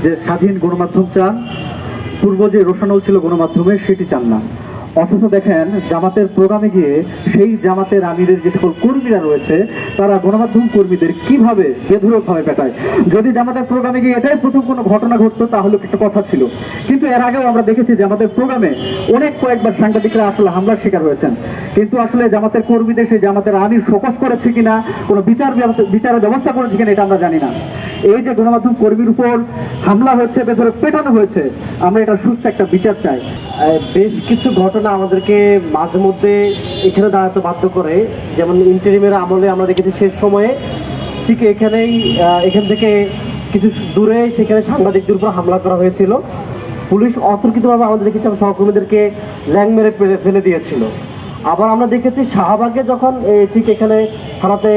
যে স্বাধীন গণমাধ্যম চান, পূর্ব যে রোশানল ছিল গণমাধ্যমে সেটি চান না। অথচ দেখেন জামাতের প্রোগ্রামে গিয়ে সেই জামাতের আমিরের যে সকল কর্মীরা রয়েছে তারা গণমাধ্যম কর্মীদের কিভাবে বেধড়কভাবে পেটায়। যদি জামাতের প্রোগ্রামে গিয়ে এটাই প্রথম কোনো ঘটনা ঘটতো তাহলে একটা কথা ছিল, কিন্তু এর আগেও আমরা দেখেছি জামাতের প্রোগ্রামে কয়েকবার সাংবাদিকরা আসলে হামলার শিকার হয়েছেন। কিন্তু আসলে জামাতের কর্মীদের সেই জামাতের আমির শোকজ করেছে কিনা, কোনো বিচারের ব্যবস্থা করেছে কিনা এটা আমরা জানি না। এই যে গণমাধ্যম কর্মীর উপর হামলা হয়েছে, বেধড়ক পেটানো হয়েছে, আমরা এটা সুস্থ একটা বিচার চাই। বেশ কিছু ঘটনা আমাদেরকে মাঝে মধ্যে এখানে দাঁড়াতে বাধ্য করে, যেমন ইন্টারিমের আমলে আমরা দেখেছি শেষ সময়ে ঠিক এখান থেকে কিছু দূরে সেখানে সাংবাদিকদের উপর হামলা করা হয়েছিল। পুলিশ অতর্কিতভাবে আমাদের দেখেছি সহকর্মীদেরকে ল্যাং মেরে ফেলে দিয়েছিল। আবার আমরা দেখেছি শাহবাগে যখন ঠিক এখানে থানাতে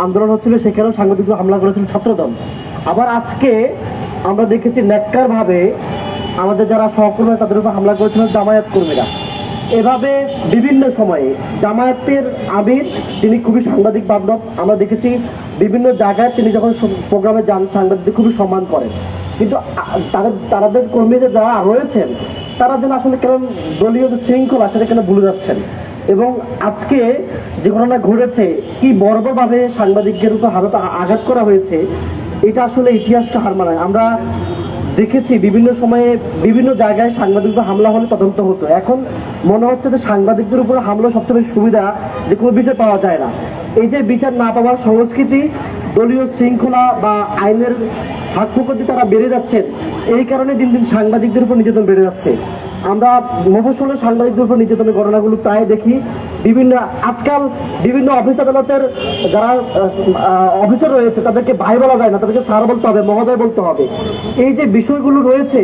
আন্দোলন হচ্ছিল সেখানেও সাংবাদিকদের হামলা করেছিল ছাত্রদল। আবার আজকে আমরা দেখেছি ন্যাক্কারভাবে আমাদের যারা সহকর্মী তাদের উপর হামলা করেছিল জামায়াত কর্মীরা। এভাবে বিভিন্ন সময়ে জামায়াতের আমির তিনি খুবই সাংবাদিক বান্ধব, আমরা দেখেছি বিভিন্ন জায়গায় তিনি যখন প্রোগ্রামে যান সাংবাদিকদের খুবই সম্মান করেন। কিন্তু তাদের কর্মীদের যারা রয়েছেন তারা যেন আসলে কেমন দলীয় যে শৃঙ্খলা সেটা কেন ভুলে যাচ্ছেন। এবং আজকে যে ঘটনা ঘটেছে কি বর্বরভাবে সাংবাদিকদের উপর আঘাত করা হয়েছে, এটা আসলে ইতিহাসকে হার মানায়। আমরা দেখেছি বিভিন্ন সময়ে বিভিন্ন জায়গায় সাংবাদিকদের হামলা হলে তদন্ত হতো, এখন মনে হচ্ছে যে সাংবাদিকদের উপর হামলা সবচেয়ে বেশি সুবিধা যে কোনো বিচার পাওয়া যায় না। এই যে বিচার না পাওয়ার সংস্কৃতি, দলীয় শৃঙ্খলা বা আইনের ফাঁকফোকর তারা বেড়ে যাচ্ছেন, এই কারণে দিন দিন সাংবাদিকদের উপর নির্যাতন বেড়ে যাচ্ছে। আমরা মফস্বলে সাংবাদিকদের উপর নির্যাতনের ঘটনাগুলো প্রায় দেখি। আজকাল বিভিন্ন অফিস আদালতের যারা অফিসার রয়েছে তাদেরকে ভাই বলা যায় না, তাদেরকে স্যার বলতে হবে, মহোদয় বলতে হবে। এই যে বিষয়গুলো রয়েছে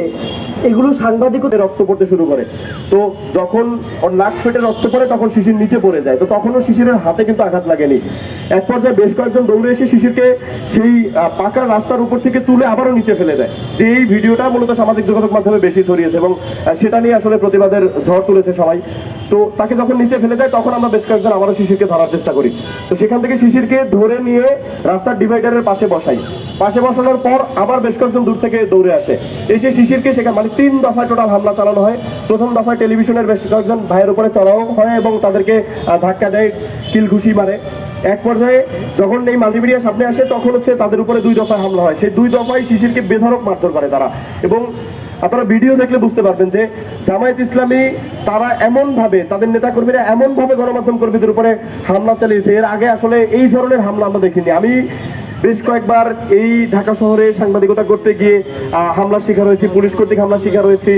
এগুলো সাংবাদিকদের রক্ত পড়তে শুরু করে। তো যখন ওর নাক ফেটে রক্ত পড়ে তখন শিশির নিচে পড়ে যায়, তো তখনও শিশিরের হাতে কিন্তু আঘাত লাগেনি। এক পর্যায়ে বেশ কয়েকজন দৌড়ে এসে শিশিরকে সেই পাকা রাস্তার উপর থেকে তুলে আবারও নিচে ফেলে দেয়। যে এই ভিডিওটা মূলত সামাজিক যোগাযোগ মাধ্যমে বেশি ছড়িয়েছে এবং সেটা নিয়ে আসলে প্রতিবাদের ঝড় তুলেছে সবাই। তো তাকে যখন নিচে ফেলে দেয় তখন আমরা বেশ কয়েকজন আবারও শিশিরকে ধরার চেষ্টা করি। তো সেখান থেকে শিশিরকে ধরে নিয়ে রাস্তার ডিভাইডারের পাশে বসাই। পাশে বসানোর পর আবার বেশ কয়েকজন দূর থেকে দৌড়ে আসে, এসে শিশিরকে সেখানে 3 দফায় টোটাল হামলা চালানো হয়। প্রথম দফায় টেলিভিশনের বেশ কয়েকজন ভাইয়ের উপরে চড়াও হয় এবং তাদেরকে ধাক্কা দেয়, কিল ঘুষি মারে। এক পর্যায়ে যখন এই মাল্টিমিডিয়া সামনে আসে তখন তাদের উপরে 2 দফায় হামলা হয়। সেই 2 দফায় শিশিরকে বেধড়ক মারধর করে তারা। এবং আপনারা ভিডিও দেখলে বুঝতে পারবেন যে জামায়াত ইসলামী তারা এমন ভাবে, তাদের নেতাকর্মীরা এমন ভাবে গণমাধ্যম কর্মীদের উপরে হামলা চালিয়েছে, এর আগে আসলে এই ধরনের হামলা আমরা দেখিনি। আমি বেশ কয়েকবার এই ঢাকা শহরে সাংবাদিকতা করতে গিয়ে হামলার শিকার হয়েছি, পুলিশ কর্তৃক হামলার শিকার হয়েছি।